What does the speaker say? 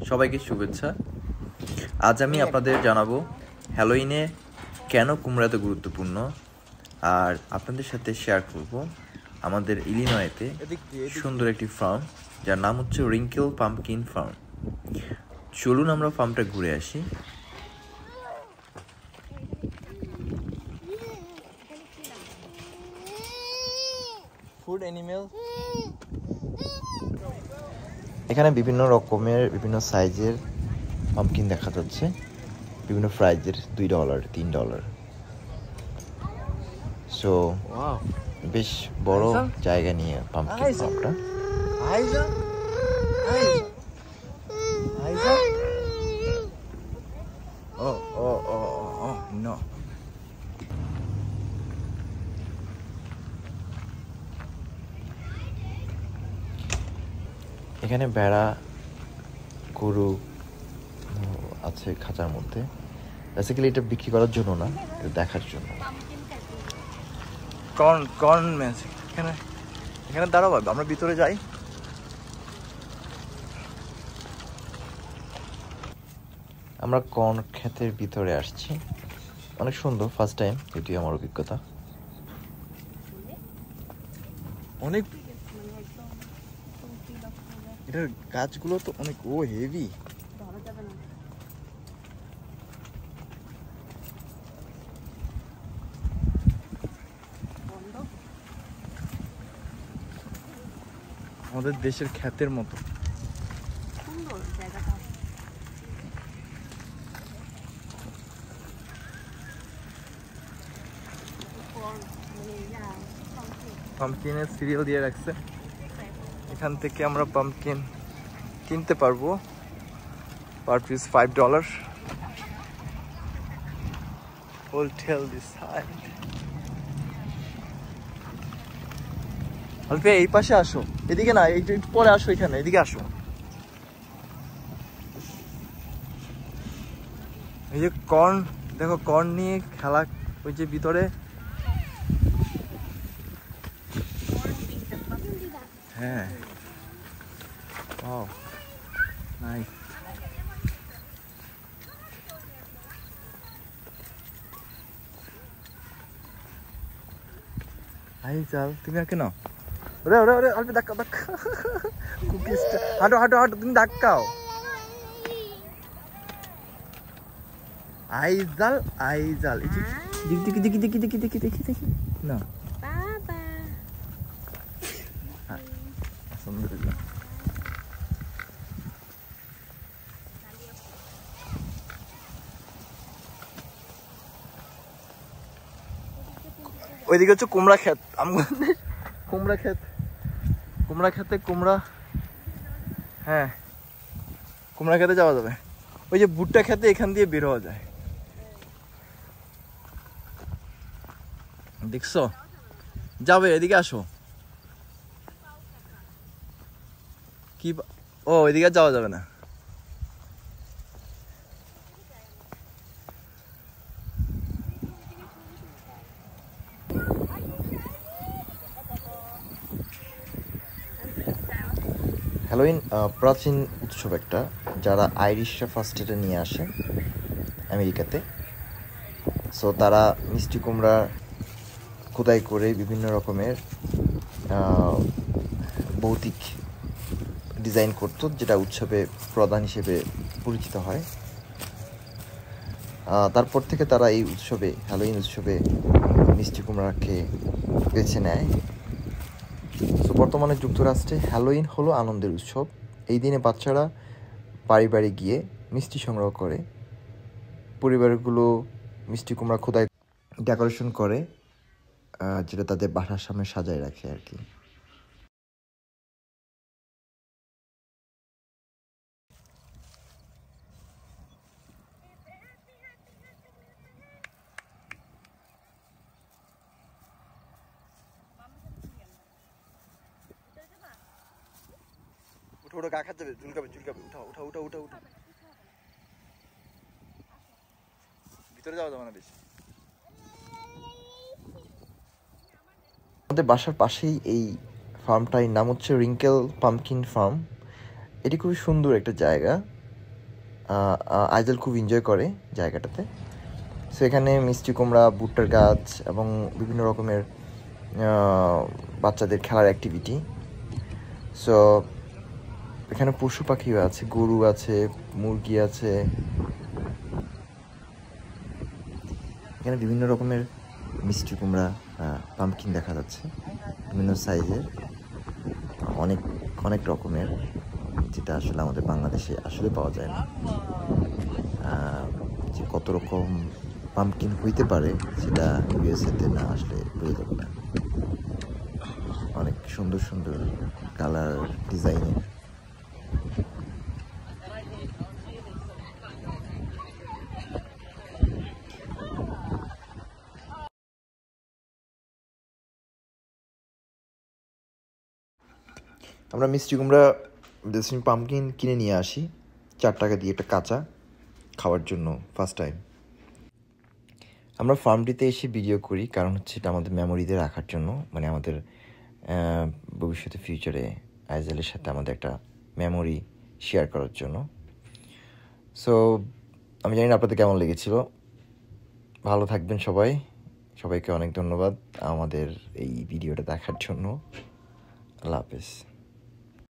সবাইকে শুভেচ্ছা। আজ আমি আপনাদের জানাবো হ্যালোইনে কেন কুমড়া এত গুরুত্বপূর্ণ, আর আপনাদের সাথে শেয়ার করব আমাদের ইলিনয়েতে সুন্দর একটি ফার্ম যার নাম হচ্ছে রিঙ্কেল পাম্পকিন ফার্ম। চলুন আমরা ফার্মটা ঘুরে আসি। ফুড অ্যানিমেল, এখানে বিভিন্ন রকমের বিভিন্ন সাইজের পাম্পকিন দেখা যাচ্ছে, বিভিন্ন প্রাইজের, $2, $3। সো ওয়াও, বেশ বড় জায়গা নিয়ে পাম্পকিন ফার্মটা। আইজা আইজা ও ও ও ও নো। এখানে বেড়া, গরু আছে খাঁচার মধ্যে। বেসিক্যালি এটা বিক্রি করার জন্য না, এটা দেখার জন্য। Corn match. এখানে দাঁড়াও, আমরা ভিতরে যাই। আমরা কর্ন ক্ষেতের ভিতরে আসছি। অনেক সুন্দর, ফার্স্ট টাইম যদিও আমার অভিজ্ঞতা। অনেক, এটার গাছগুলো তো অনেক হেভি। আমাদের দেশের ক্ষেতের মতো। পাম্পকিনের সিরিয়াল দিয়ে রাখছে। এখান থেকে আমরা পাম্পকিন কিনতে পারবো, per piece $5। Hotel this side. অল্পে এই পাশে আসো, এদিকে না, একটু পরে আসো, এখানে এদিকে আসো। এই যে কর্ন, দেখো কর্ন নিয়ে খেলা, ওই যে ভিতরে। হ্যাঁ, ওয়াও, নাইস। হাই চাল, তুমি আর কেন? ওরে ওরে ওরে, অল্প ধাক্কা ধাক্কা, কুকিজটা হাঁটো হাঁটো হাঁটো, তুমি ধাক্কাও। আইজাল আইজাল, দেখি দেখি দেখি দেখি দেখি দেখি দেখি না বাবা। আলহামদুলিল্লাহ। ওইদিকে হচ্ছে কুমড়া ক্ষেত, কুমড়া ক্ষেত, কুমড়া ক্ষেতে কুমড়া। হ্যাঁ, কুমড়া খেতে যাওয়া যাবে। ওই যে ভুট্টা খেতে এখান দিয়ে বের হওয়া যায়, দেখছো? যাবে, এদিকে আসো। কি ও, এদিকে যাওয়া যাবে না। হ্যালোইন প্রাচীন উৎসব একটা, যারা আইরিশরা ফার্স্ট এটা নিয়ে আসে আমেরিকাতে। সো তারা মিষ্টি কুমড়া খোদাই করে বিভিন্ন রকমের ভৌতিক ডিজাইন করতো, যেটা উৎসবে প্রধান হিসেবে পরিচিত হয়। তারপর থেকে তারা এই উৎসবে, হ্যালোইন উৎসবে মিষ্টি কুমড়াকে বেছে নেয়। তো বর্তমানে যুক্তরাষ্ট্রে হ্যালোইন হলো আনন্দের উৎসব। এই দিনে বাচ্চারা বাড়ি বাড়ি গিয়ে মিষ্টি সংগ্রহ করে, পরিবারগুলো মিষ্টি কুমড়া খোদাই ডেকোরেশন করে, যেটা তাদের বাসার সামনে সাজায় রাখে আর কি। উঠো উঠো, গা খাচ্ছে যাবে, ঝুলকাবে ঝুলকাবে, উঠাও উঠাও উঠাও উঠাও উঠাও। ভিতরে যাওয়া যাবে না বেশি। আমাদের বাসার পাশেই এই ফার্মটার নাম হচ্ছে রিঙ্কেল পাম্পকিন ফার্ম। এটি খুবই সুন্দর একটা জায়গা। আইজেল খুব এনজয় করে জায়গাটাতে। সো এখানে মিষ্টি কুমড়া, ভুট্টার গাছ এবং বিভিন্ন রকমের বাচ্চাদের খেলার অ্যাক্টিভিটি। সো এখানে পশু পাখিও আছে, গরু আছে, মুরগি আছে। এখানে বিভিন্ন রকমের মিষ্টি কুমড়া, পাম্পকিন দেখা যাচ্ছে বিভিন্ন সাইজের, অনেক অনেক রকমের, যেটা আসলে আমাদের বাংলাদেশে আসলে পাওয়া যায় না। যে কত রকম পাম্পকিন হইতে পারে সেটা ইউএসএতে না আসলে বোঝা যাবে না। অনেক সুন্দর সুন্দর কালার ডিজাইনের। আমরা মিষ্টি কুমড়া পাম্পকিন কিনে নিয়ে আসি 4 টাকা দিয়ে, একটা কাঁচা খাওয়ার জন্য ফার্স্ট টাইম। আমরা ফার্মটিতে এসে ভিডিও করি কারণ হচ্ছে এটা আমাদের মেমোরিতে রাখার জন্য, মানে আমাদের ভবিষ্যতে ফিউচারে আইজেলের সাথে আমাদের একটা মেমোরি শেয়ার করার জন্য। সো আমি জানি না আপনাদের কেমন লেগেছিল। ভালো থাকবেন সবাই। সবাইকে অনেক ধন্যবাদ আমাদের এই ভিডিওটা দেখার জন্য। আল্লাহ হাফেজ।